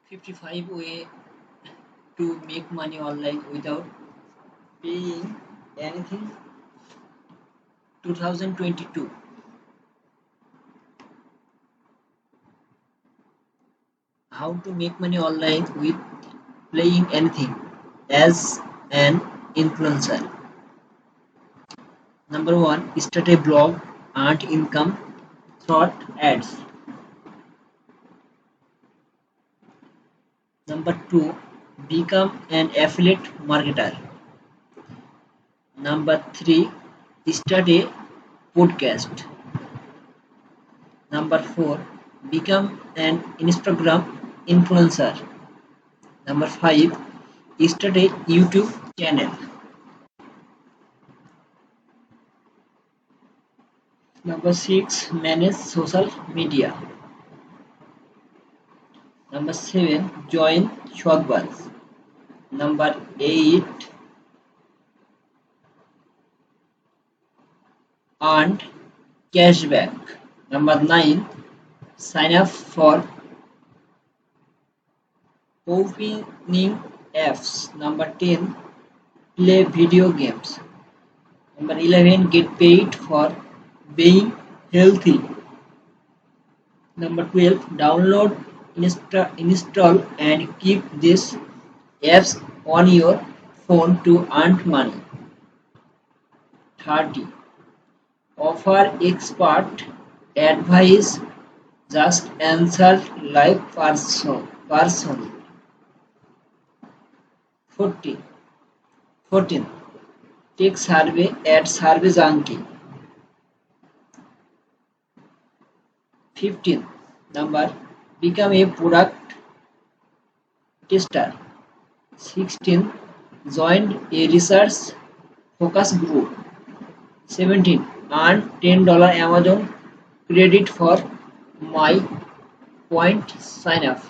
55 way to make money online without paying anything. 2022. How to make money online with playing anything as an influencer. Number 1, start a blog, earn income through ads. Number 2, become an affiliate marketer. Number 3, start a podcast. Number 4, become an Instagram influencer. Number 5, start a YouTube channel. Number 6, manage social media. Number 7, join Shotbus. Number 8, earn cashback. Number 9, sign up for opening apps. Number 10, play video games. Number 11, get paid for being healthy. Number 12, download, install and keep these apps on your phone to earn money. 30, offer expert advice, just answer live person. 14, take survey at Survey Junkie. 15, number, become a product tester. 16, join a research focus group. 17, earn $10 Amazon credit for my point sign up.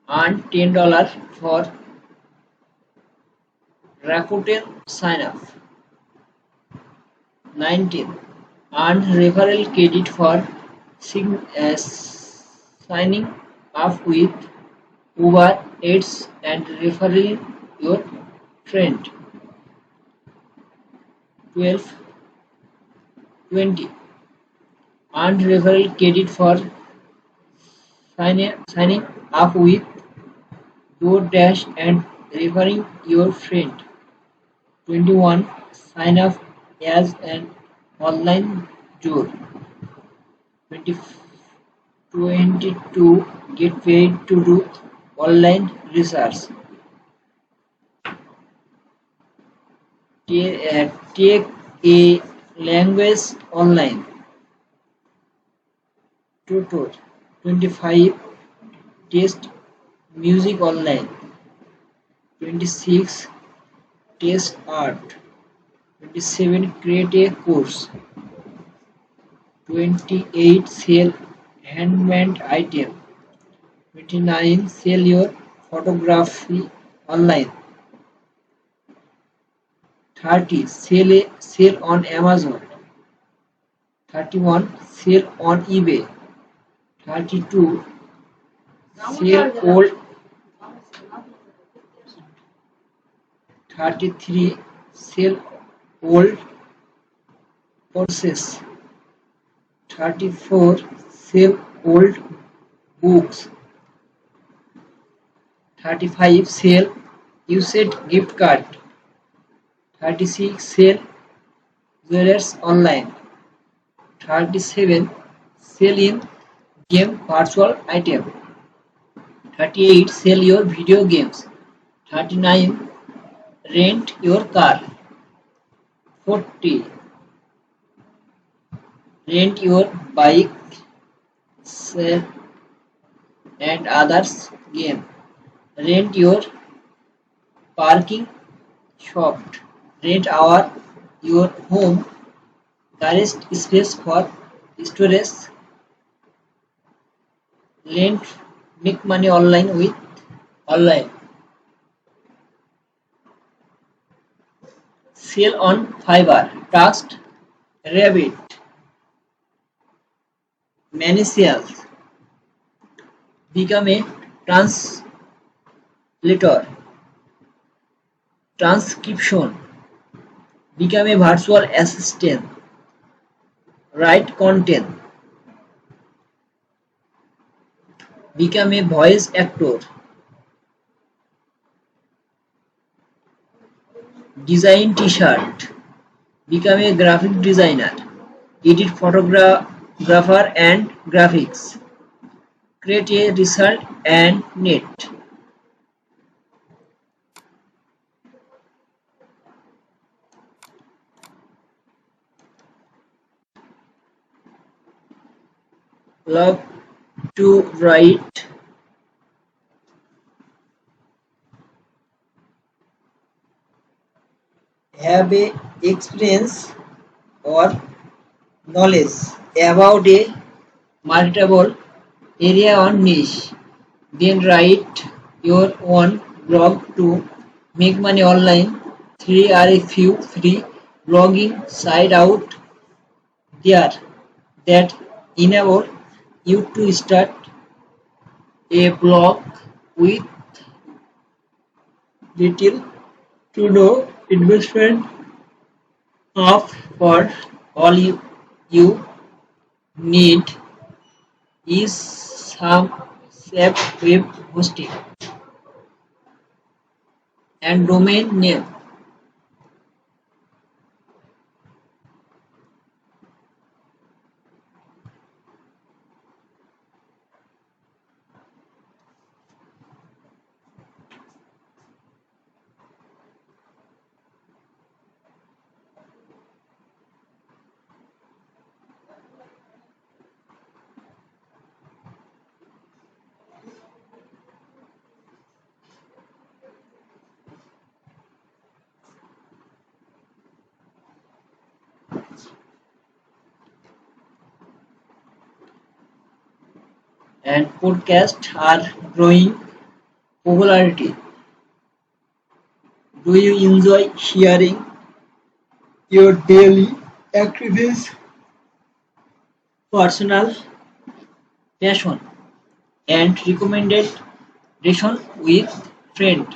Earn $10 for Rakuten sign up. 19, earn referral credit for signing up with Uber Eats and referring your friend. 20, earn referral credit for signing up with DoorDash and referring your friend. 21, sign up as an online job. 22, get paid to do online research. Take a language online tutor. 25, test music online. 26, test art. 27, create a course. 28, sell handmade item. 29, sell your photography online. 30, sell on Amazon. 31, sell on eBay. 32, sell old. 33, sell old courses. 34, sell old books. 35, sell used gift card. 36, sell jewelers online. 37, sell in game virtual item. 38, sell your video games. 39, rent your car. 40, rent your bike, sell and others game. Rent your parking shop. Rent your home garage space for storage. Rent, make money online with online. Sell on Fiverr, Trust, Rabbit, many sales. become a translator, transcription, become a virtual assistant, write content, become a voice actor, design t-shirt, become a graphic designer, edit photographer and graphics, create a result and net. Love to write, have a experience or knowledge about a marketable area on niche. Then write your own blog to make money online. Three are a few free blogging sites out there that enable you to start a blog with little to no investment of for all you need is some safe web hosting and domain name. And podcasts are growing popularity. Do you enjoy sharing your daily activities, personal passion, and recommendation with friends?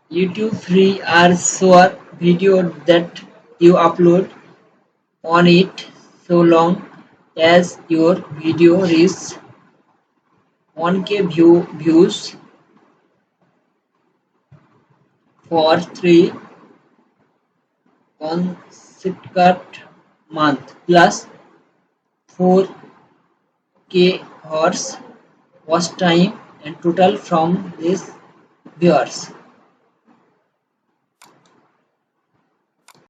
YouTube free are short video that you upload on it so long as your video reaches 1K views for 3 consecutive months plus 4K hours watch time and total from these viewers.